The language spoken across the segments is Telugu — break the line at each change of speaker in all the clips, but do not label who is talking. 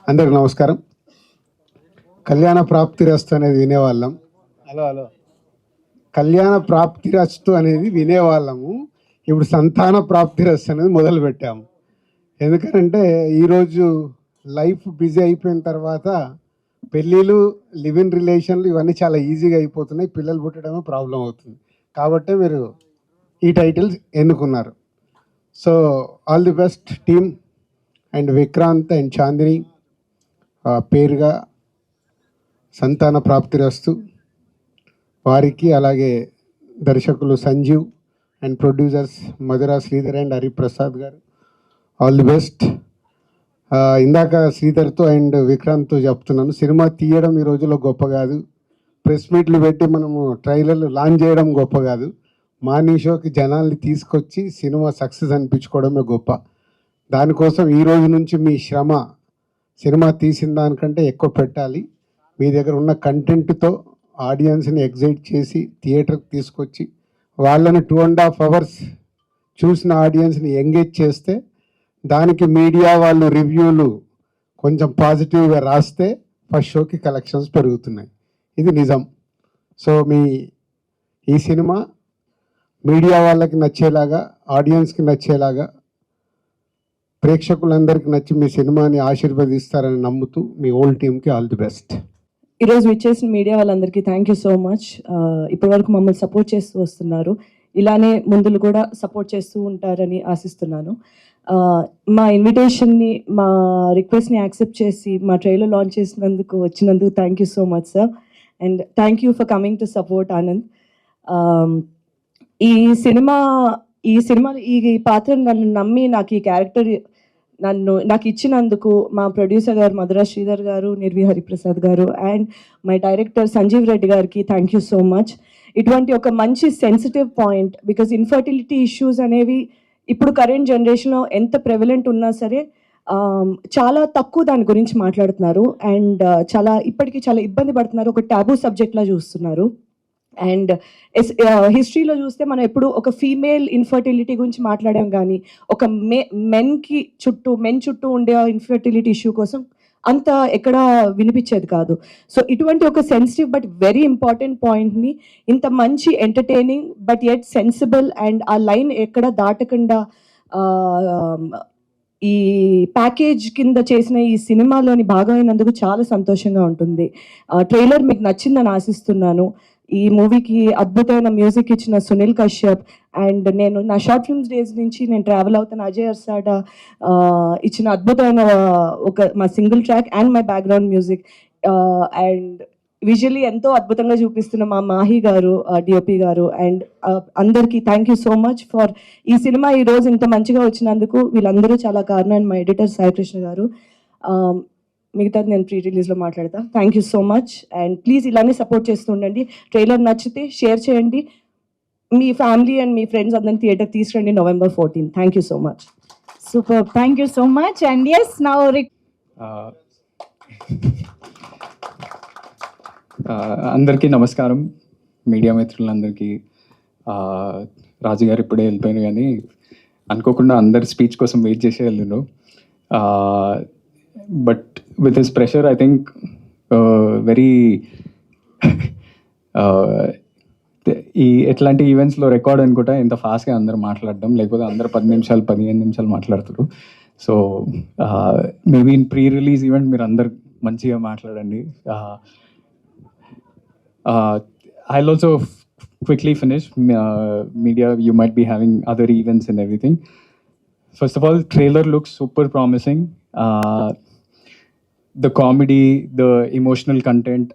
అందరికి నమస్కారం. కళ్యాణ ప్రాప్తిరస్తు అనేది వినేవాళ్ళం. హలో. కళ్యాణ ప్రాప్తిరస్తు అనేది వినేవాళ్ళము. ఇప్పుడు సంతాన ప్రాప్తిరస్తు అనేది మొదలు పెట్టాము. ఎందుకంటే ఈరోజు లైఫ్ బిజీ అయిపోయిన తర్వాత పెళ్ళిళ్ళు, లివ్ ఇన్ రిలేషన్లు ఇవన్నీ చాలా ఈజీగా అయిపోతున్నాయి. పిల్లలు పుట్టడమే ప్రాబ్లం అవుతుంది. కాబట్టి మీరు ఈ టైటిల్స్ ఎన్నుకున్నారు. So all the best team and Vikrant and Chandini పేరుగా సంతాన ప్రాప్తిరస్తు వారికి, అలాగే దర్శకులు Sanjeev and producers Madhura Sridhar and Hariprasad garu, all the best. ఇందాక శ్రీధర్తో అండ్ విక్రాంత్తో చెప్తున్నాను, సినిమా తీయడం ఈ రోజుల్లో గొప్ప కాదు, ప్రెస్ మీట్లు పెట్టి మనము ట్రైలర్లు లాంచ్ చేయడం గొప్ప కాదు, మార్నింగ్ షోకి జనాల్ని తీసుకొచ్చి సినిమా సక్సెస్ అనిపించుకోవడమే గొప్ప. దానికోసం ఈ రోజు నుంచి మీ శ్రమ సినిమా తీసిన దానికంటే ఎక్కువ పెట్టాలి. మీ దగ్గర ఉన్న కంటెంట్తో ఆడియన్స్ని ఎగ్జైట్ చేసి థియేటర్కి తీసుకొచ్చి వాళ్ళని 2.5 hours చూసిన ఆడియన్స్ని ఎంగేజ్ చేస్తే, దానికి మీడియా వాళ్ళు రివ్యూలు కొంచెం పాజిటివ్గా రాస్తే ఫస్ట్ షోకి కలెక్షన్స్ పెరుగుతున్నాయి. ఇది నిజం. సో ఈ సినిమా మీడియా వాళ్ళకి నచ్చేలాగా, ఆడియన్స్కి నచ్చేలాగా, ప్రేక్షకులందరికీ నచ్చి మీ సినిమాని ఆశీర్వదిస్తారని నమ్ముతూ మీ హోల్ టీమ్కి ఆల్ ది బెస్ట్.
ఈరోజు విచ్చేసిన మీడియా వాళ్ళందరికీ థ్యాంక్ యూ సో మచ్. ఇప్పటివరకు మమ్మల్ని సపోర్ట్ చేస్తూ వస్తున్నారు. ఇలానే ముందులు కూడా సపోర్ట్ చేస్తూ ఉంటారని ఆశిస్తున్నాను. మా ఇన్విటేషన్ని, మా రిక్వెస్ట్ని యాక్సెప్ట్ చేసి మా ట్రైలర్ లాంచ్ వచ్చినందుకు thank you so much sir. And thank you for coming to support Anand. ఈ సినిమా ఈ పాత్ర నన్ను నమ్మి నాకు ఈ క్యారెక్టర్ నాకు ఇచ్చినందుకు మా ప్రొడ్యూసర్ గారు మధురా శ్రీధర్ గారు, Nirvi Hariprasad garu and my director Sanjeev Reddy గారికి థ్యాంక్ యూ సో మచ్. ఇటువంటి ఒక మంచి sensitive point, because infertility issues అనేవి ఇప్పుడు కరెంట్ జనరేషన్లో ఎంత ప్రెవలెంట్ ఉన్నా సరే చాలా తక్కువ దాని గురించి మాట్లాడుతున్నారు. అండ్ ఇప్పటికీ చాలా ఇబ్బంది పడుతున్నారు. ఒక టాబూ సబ్జెక్ట్లా చూస్తున్నారు. అండ్ హిస్టరీలో చూస్తే మనం ఎప్పుడు ఒక ఫీమేల్ ఇన్ఫర్టిలిటీ గురించి మాట్లాడాం, కానీ ఒక మెన్ చుట్టూ ఉండే ఇన్ఫర్టిలిటీ ఇష్యూ కోసం అంత ఎక్కడ వినిపించేది కాదు. సో ఇటువంటి ఒక సెన్సిటివ్ బట్ వెరీ ఇంపార్టెంట్ పాయింట్ని ఇంత మంచి entertaining but yet sensible and ఆ లైన్ ఎక్కడ దాటకుండా ఈ ప్యాకేజ్ కింద చేసిన ఈ సినిమాలోని భాగమైనందుకు చాలా సంతోషంగా ఉంటుంది. ట్రైలర్ మీకు నచ్చిందని ఆశిస్తున్నాను. ఈ మూవీకి అద్భుతమైన మ్యూజిక్ ఇచ్చిన సునీల్ కశ్యప్ అండ్ నేను నా షార్ట్ ఫిల్మ్స్ డేస్ నుంచి నేను ట్రావెల్ అవుతాను అజయ్ అర్సాడా ఇచ్చిన అద్భుతమైన మా single track and my background music and visually ఎంతో అద్భుతంగా చూపిస్తున్న మా మాహి గారు, డిఓపి గారు అండ్ అందరికీ thank you so much for ఈ సినిమా ఈరోజు ఇంత మంచిగా వచ్చినందుకు. వీళ్ళందరూ చాలా కారణం. అండ్ మా ఎడిటర్ సాయికృష్ణ గారు. మిగతాది నేను ప్రీ రిలీజ్లో మాట్లాడతా. Thank you so much and please ఇలానే సపోర్ట్ చేస్తూ ఉండండి. ట్రైలర్ నచ్చితే షేర్ చేయండి. మీ ఫ్యామిలీ అండ్ మీ ఫ్రెండ్స్ అందరిని థియేటర్ తీసుకురండి November 14. Thank you so much.
Super, thank you so much. And as now
అందరికీ నమస్కారం, మీడియా మిత్రులందరికీ. రాజు గారు ఇప్పుడే వెళ్ళిపోయాను, కానీ అనుకోకుండా అందరి స్పీచ్ కోసం వెయిట్ చేసి వెళ్ళాను. But with his pressure, I think very ఈ ఎట్లాంటి ఈవెంట్స్లో రికార్డ్ అనుకుంటా ఇంత ఫాస్ట్గా అందరూ మాట్లాడడం, లేకపోతే అందరు 10 నిమిషాలు 15 నిమిషాలు మాట్లాడుతారు. So maybe in pre release event మీరు అందరు మంచిగా మాట్లాడండి. I'll also quickly finish. Media, you might be having other events and everything. First of all, trailer looks super promising. The comedy, the emotional content,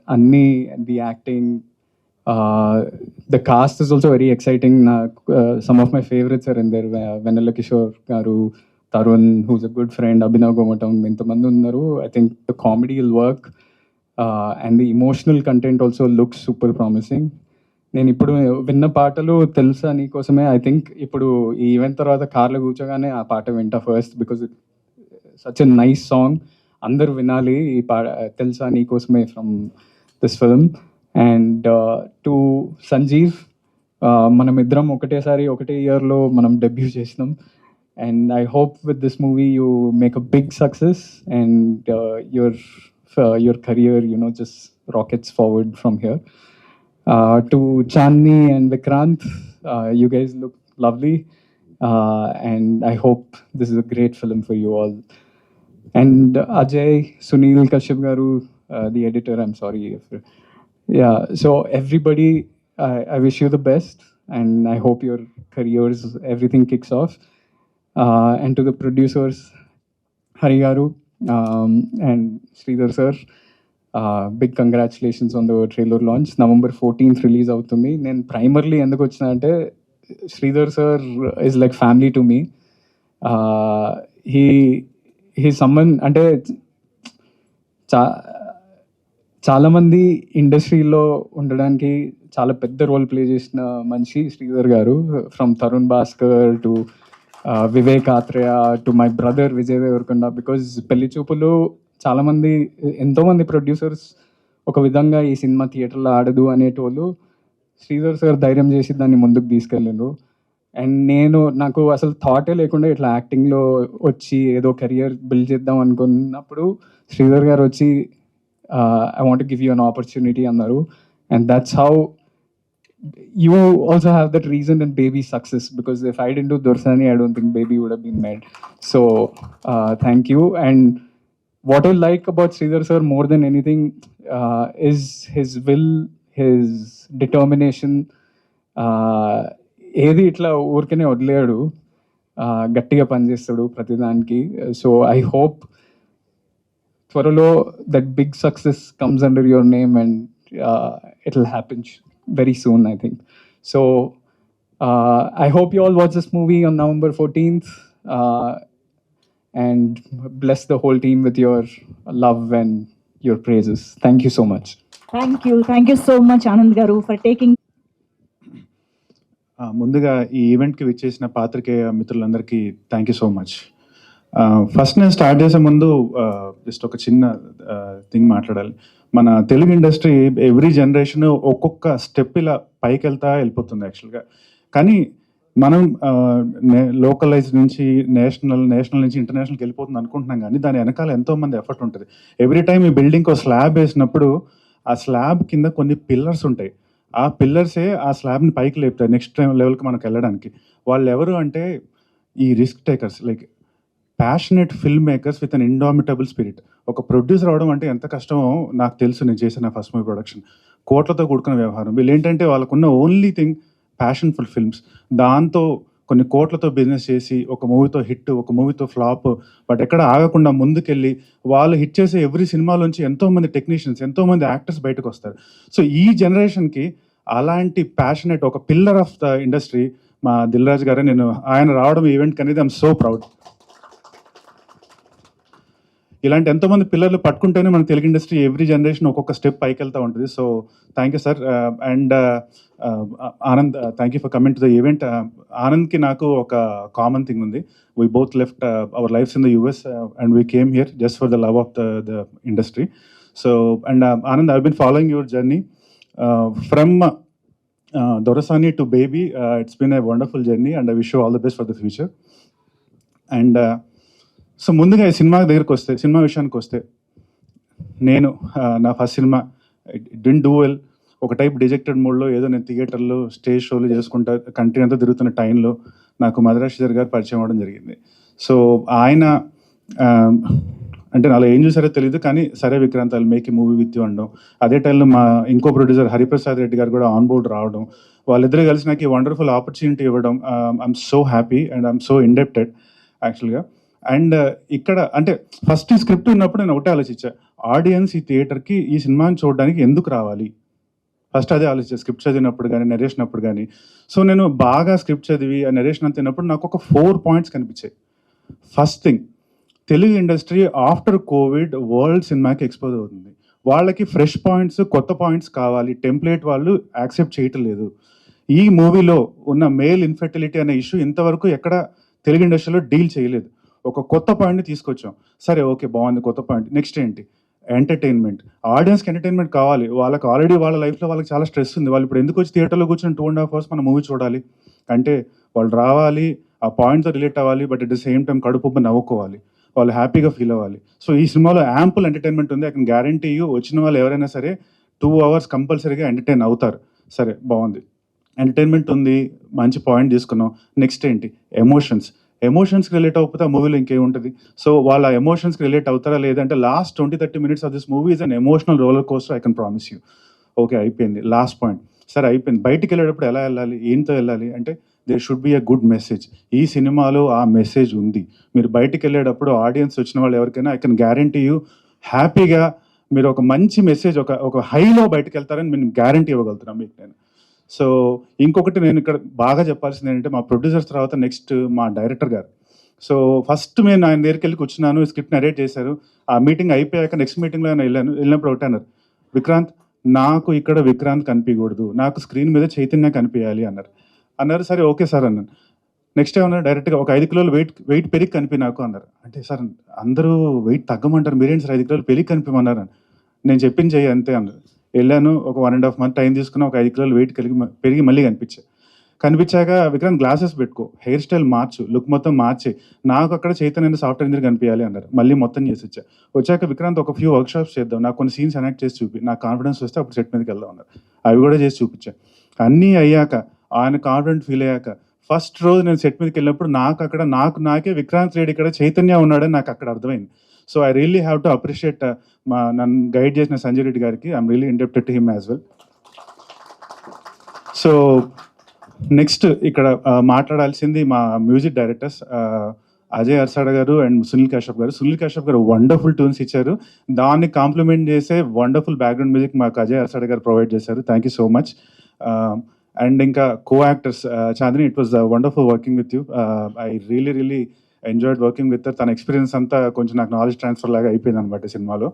the acting, the cast is also very exciting. Some of my favorites are in there. Vanilla Kishore garu, Tarun, who's a good friend, Abhinav Gomatam, intamandi unnaru. I think the comedy will work, and the emotional content also looks super promising. నేను ఇప్పుడు విన్న పాటలు తెలుసా నీకోసమే. ఐ థింక్ ఇప్పుడు ఈ ఈవెంట్ తర్వాత కార్లో కూర్చోగానే ఆ పాట వింటా first, because such a nice song. అందరూ వినాలి ఈ Telusa Neekosame from this film. And to Sanjeev, మనం ఇద్దరం ఒకటే ఇయర్లో మనం డెబ్యూ చేసినాం. And I hope with this movie you make a big success, and your career, just rockets forward from here. To Chandni and Vikrant, you guys look lovely, and I hope this is a great film for you all. And Ajay, Sunil Kashyap garu, the editor, I'm sorry. Yeah, so everybody, I wish you the best, and I hope your careers, everything kicks off. And to the producers, Hari garu, and Sridhar sir, big congratulations on the trailer launch. November 14th release అవుతుంది. నేను ప్రైమర్లీ ఎందుకు వచ్చిన అంటే Sridhar sir is like family to me. He he someone అంటే చా చాలామంది ఇండస్ట్రీలో ఉండడానికి చాలా పెద్ద రోల్ ప్లే చేసిన మనిషి Sridhar garu. From Tarun Bhaskar to Vivek Athreya to my brother Vijay Deverakonda. Because Pelli Choopulu చాలామంది ఎంతోమంది ప్రొడ్యూసర్స్ ఒక విధంగా ఈ సినిమా థియేటర్లో ఆడదు అనేటోళ్ళు శ్రీధర్ సార్ ధైర్యం చేసి దాన్ని ముందుకు తీసుకెళ్ళారు. అండ్ నాకు అసలు థాటే లేకుండా ఇట్లా యాక్టింగ్లో వచ్చి ఏదో కెరియర్ బిల్డ్ చేద్దాం అనుకున్నప్పుడు శ్రీధర్ గారు వచ్చి I want give you an opportunity అన్నారు. And that's how you also have that reason in Baby's success, because if I didn't do Dorsani, I don't think Baby would have been made. So thank you. And what I like about Sridhar sir more than anything is his will, his determination. ఏది ఇట్లా ఊరికనే వదిలేడు, గట్టిగా పనిచేస్తాడు ప్రతిదానికి. సో ఐ హోప్ త్వరలో that big success comes under your name, and it will happen very soon, I think. So I hope you all watch this movie on November 14th, and bless the whole team with your love and your praises. Thank you so much.
Thank you so much, Anand garu, for taking.
ముందుగా ఈ ఈవెంట్కి విచ్చేసిన పాత్రికేయ మిత్రులందరికీ thank you so much. First నేను స్టార్ట్ చేసే ముందు జస్ట్ ఒక చిన్న థింగ్ మాట్లాడాలి. మన తెలుగు ఇండస్ట్రీ ఎవ్రీ జనరేషన్ ఒక్కొక్క స్టెప్ ఇలా పైకి వెళ్ళిపోతుంది యాక్చువల్గా. కానీ మనం లోకలైజ్ నుంచి నేషనల్ నుంచి ఇంటర్నేషనల్కి వెళ్ళిపోతుంది అనుకుంటున్నాం, కానీ దాని వెనకాల ఎంతోమంది ఎఫర్ట్ ఉంటుంది. ఎవ్రీ టైం ఈ బిల్డింగ్కి ఒక స్లాబ్ వేసినప్పుడు ఆ స్లాబ్ కింద కొన్ని పిల్లర్స్ ఉంటాయి. ఆ పిల్లర్సే ఆ స్లాబ్ని పైకి లేపుతాయి నెక్స్ట్ లెవెల్కి మనకు వెళ్ళడానికి. వాళ్ళు ఎవరు అంటే ఈ risk takers, like passionate film makers with an indomitable spirit. ఒక ప్రొడ్యూసర్ అవడం అంటే ఎంత కష్టమో నాకు తెలుసు, నేను చేసిన ఫస్ట్ మూవీ ప్రొడక్షన్. కోట్లతో కూడుకున్న వ్యవహారం. వీళ్ళు ఏంటంటే వాళ్ళకున్న only thing passion full films. దాంతో కొన్ని కోట్లతో బిజినెస్ చేసి ఒక మూవీతో హిట్, ఒక మూవీతో ఫ్లాప్, బట్ ఎక్కడ ఆగకుండా ముందుకెళ్ళి వాళ్ళు హిట్ చేసే ఎవ్రీ సినిమాలోంచి ఎంతోమంది టెక్నీషియన్స్, ఎంతోమంది యాక్టర్స్ బయటకు వస్తారు. సో ఈ జనరేషన్కి అలాంటి ప్యాషనెట్ ఒక పిల్లర్ ఆఫ్ ద ఇండస్ట్రీ మా దిల్ రాజు గారే. ఆయన రావడం ఈవెంట్ అనేది ఐఎమ్ సో ప్రౌడ్. ఇలాంటి ఎంతోమంది పిల్లర్లు పట్టుకుంటేనే మన తెలుగు ఇండస్ట్రీ ఎవ్రీ జనరేషన్ ఒక్కొక్క స్టెప్ పైకి వెళ్తూ ఉంటుంది. So thank you sir. And Anand, thank you for coming to the event. ఆనంద్కి నాకు ఒక కామన్ థింగ్ ఉంది. We both left our lives in the US and we came here just for the love of the industry. So and Anand, I been following your journey from Dorasani to Baby. It's been a wonderful journey and I wish you all the best for the future. And so ముందుగా ఈ సినిమా విషయానికి వస్తే నేను నా first cinema did do well. ఒక టైప్ డిజెక్టెడ్ మూడ్లో ఏదో నేను థియేటర్లో స్టేజ్ షోలు చేసుకుంటా కంట్రీ అంతా తిరుగుతున్న టైంలో నాకు మద్రాస్ శ్రీధర్ గారు పరిచయం అవ్వడం జరిగింది. సో ఆయన అంటే నాలో ఏం చూసారో తెలియదు, కానీ సరే Vikrant, I'll make a movie with you అనడం. అదే టైంలో మా ఇంకో ప్రొడ్యూసర్ హరిప్రసాద్ రెడ్డి గారు కూడా ఆన్ బోర్డ్ రావడం, వాళ్ళిద్దరూ కలిసి నాకు ఈ వండర్ఫుల్ ఆపర్చునిటీ ఇవ్వడం, I'm so happy and I'm so indebted యాక్చువల్గా. అండ్ ఇక్కడ అంటే ఫస్ట్ ఈ స్క్రిప్ట్ ఉన్నప్పుడు నేను ఒకటే ఆలోచించా, ఆడియన్స్ ఈ థియేటర్కి ఈ సినిమాని చూడడానికి ఎందుకు రావాలి. ఫస్ట్ అదే ఆలోచించా స్క్రిప్ట్ చదివినప్పుడు కానీ, నెరేషన్ అప్పుడు కానీ. సో నేను బాగా స్క్రిప్ట్ చదివి ఆ నెరేషన్ అంతా తిన్నప్పుడు నాకు ఒక 4 పాయింట్స్ కనిపించాయి. First thing, Telugu industry after Covid world సినిమాకి ఎక్స్పోజ్ అవుతుంది. వాళ్ళకి ఫ్రెష్ పాయింట్స్, కొత్త పాయింట్స్ కావాలి. టెంప్లెట్ వాళ్ళు యాక్సెప్ట్ చేయటం లేదు. ఈ మూవీలో ఉన్న మేల్ ఇన్ఫెర్టిలిటీ అనే ఇష్యూ ఇంతవరకు ఎక్కడ తెలుగు ఇండస్ట్రీలో డీల్ చేయలేదు. ఒక కొత్త పాయింట్ని తీసుకొచ్చాం. సరే, ఓకే, బాగుంది, కొత్త పాయింట్. నెక్స్ట్ ఏంటి? ఎంటర్టైన్మెంట్. ఆడియన్స్కి ఎంటర్టైన్మెంట్ కావాలి. వాళ్ళకి ఆల్రెడీ వాళ్ళ లైఫ్లో వాళ్ళకి చాలా స్ట్రెస్ ఉంది. వాళ్ళు ఇప్పుడు ఎందుకు వచ్చి థియేటర్లో కూర్చొని 2.5 hours మన మూవీ చూడాలి అంటే వాళ్ళు రావాలి, ఆ పాయింట్తో రిలేట్ అవ్వాలి, but at the same time కడుపు నవ్వుకోవాలి, వాళ్ళు హ్యాపీగా ఫీల్ అవ్వాలి. సో ఈ సినిమాలో యాంపుల్ ఎంటర్టైన్మెంట్ ఉంది. ఐ కెన్ గ్యారంటీ యూ, వచ్చిన వాళ్ళు ఎవరైనా సరే 2 hours కంపల్సరీగా ఎంటర్టైన్ అవుతారు. సరే, బాగుంది, ఎంటర్టైన్మెంట్ ఉంది, మంచి పాయింట్ తీసుకున్నాం. నెక్స్ట్ ఏంటి? ఎమోషన్స్కి రిలేట్ అవ్వకపోతే ఆ మూవీలో ఇంకేముంటుంది? సో వాళ్ళ ఎమోషన్స్కి రిలేట్ అవుతారా లేదంటే last 20-30 minutes of this movie is an emotional roller coaster, I can promise you. Okay, అయిపోయింది. లాస్ట్ పాయింట్, సరే అయిపోయింది. బయటికి వెళ్ళేటప్పుడు ఎలా వెళ్ళాలి, ఏంతో వెళ్ళాలి అంటే there should be a good message. ఈ సినిమాలో ఆ మెసేజ్ ఉంది. మీరు బయటికి వెళ్ళేటప్పుడు ఆడియన్స్ వచ్చిన వాళ్ళు ఎవరికైనా ఐ కెన్ గ్యారంటీ యూ హ్యాపీగా మీరు ఒక మంచి మెసేజ్, ఒక హైలో బయటకు వెళ్తారని నేను గ్యారంటీ ఇవ్వగలుగుతున్నాను మీకు నేను. సో ఇంకొకటి నేను ఇక్కడ బాగా చెప్పాల్సింది ఏంటంటే, మా ప్రొడ్యూసర్స్ తర్వాత నెక్స్ట్ మా డైరెక్టర్ గారు. సో ఫస్ట్ నేను ఆయన దగ్గరికి వెళ్ళి కూర్చున్నాను, స్క్రిప్ట్ నరేట్ చేశారు. ఆ మీటింగ్ అయిపోయాక నెక్స్ట్ మీటింగ్లో ఆయన వెళ్ళినప్పుడు ఒకటి అన్నారు, విక్రాంత్ నాకు ఇక్కడ విక్రాంత్ కనిపించకూడదు, నాకు స్క్రీన్ మీద చైతన్య కనిపించాలి అన్నారు. సరే ఓకే సార్ అన్నాను. నెక్స్ట్ ఏమన్నారు డైరెక్ట్గా, ఒక 5 kilos వెయిట్ పెరిగి కనిపి నాకు అన్నారు. అంటే సార్ అందరూ వెయిట్ తగ్గమంటారు, మీరేంటి సార్ 5 kilos పెరిగి కనిపించమన్నారు అని. నేను చెప్పింది చెయ్యి అంతే అన్నారు. వెళ్ళాను, ఒక 1.5 month టైం తీసుకున్నా, ఒక 5 kilos వెయిట్ పెరిగి మళ్ళీ కనిపించాక విక్రాంత్ గ్లాసెస్ పెట్టుకో, హెయిర్ స్టైల్ మార్చు, లుక్ మొత్తం మార్చి, నాకు అక్కడ చైతన్య సాఫ్ట్వేర్ ఇంజనీర్ కనిపించాలి అన్నారు. మళ్ళీ మొత్తం చేసి వచ్చాక విక్రాంత్ ఒక ఫ్యూ వర్క్షాప్స్ చేద్దాం, నాకు కొన్ని సీన్స్ ఎనాక్ట్ చేసి చూపి, నాకు కాన్ఫిడెన్స్ వస్తే అప్పుడు సెట్ మీదకి వెళ్దాం అన్నారు. అవి కూడా చేసి చూపించా. అన్నీ అయ్యాక ఆయన కాన్ఫిడెంట్ ఫీల్ అయ్యాక ఫస్ట్ రోజు నేను సెట్ మీదకి వెళ్ళినప్పుడు నాకే విక్రాంత్ రెడ్డి ఇక్కడ చైతన్య ఉన్నాడని నాకు అక్కడ అర్థమైంది. So I really have to appreciate నన్ను గైడ్ చేసిన సంజయ్ రెడ్డి గారికి. I'm really indebted to him as well. So next ఇక్కడ మాట్లాడాల్సింది మా మ్యూజిక్ డైరెక్టర్స్ అజయ్ అర్సాడ గారు అండ్ సునీల్ కశ్యప్ గారు వండర్ఫుల్ ట్యూన్స్ ఇచ్చారు. దాన్ని కాంప్లిమెంట్ చేసే వండర్ఫుల్ బ్యాక్గ్రౌండ్ మ్యూజిక్ మాకు అజయ్ అర్సాడ గారు ప్రొవైడ్ చేశారు. Thank you so much. And ఇంకా co actors Chandini, it was wonderful working with you. I really enjoyed working with. తన ఎక్స్పీరియన్స్ అంతా కొంచెం నాకు నాలెడ్జ్ ట్రాన్స్ఫర్ లాగా అయిపోయింది అనమాట సినిమాలో.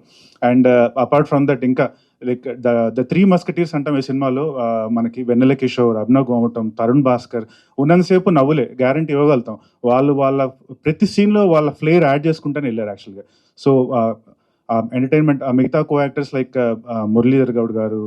అండ్ అపార్ట్ ఫ్రమ్ దట్ ఇంకా లైక్ ద 3 Musketeers అంటాం ఈ సినిమాలో. మనకి వెన్నెల కిషోర్, అభినవ్ గోమటం, తరుణ్ భాస్కర్ ఉన్నంతసేపు నవ్వులే, గ్యారంటీ ఇవ్వగలుగుతాం. వాళ్ళ ప్రతి సీన్లో వాళ్ళ ఫ్లేర్ యాడ్ చేసుకుంటూనే వెళ్ళారు యాక్చువల్గా. సో ఎంటర్టైన్మెంట్ మిగతా co actors like Muralidhar Goud గారు,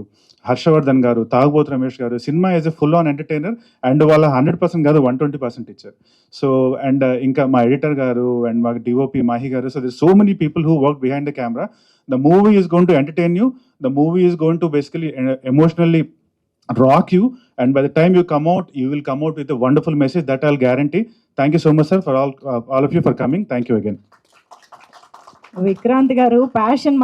హర్షవర్ధన్ గారు, తాగుబోతు రమేష్ గారు, cinema is a full on entertainer. And వాళ్ళ 100% కాదు 120% ఇచ్చారు. సో అండ్ ఇంకా మా ఎడిటర్ గారు అండ్ మా డిఓపి మాహి గారు. So దిర్ so many people who work behind the camera. The movie is going to entertain you. The movie is going to basically emotionally rock you. And by the time you come out, you will come out with a wonderful message, that I'll guarantee. Thank you so much, sir, for all of you for coming. Thank you again.
Vikrant గారు ప్యాషన్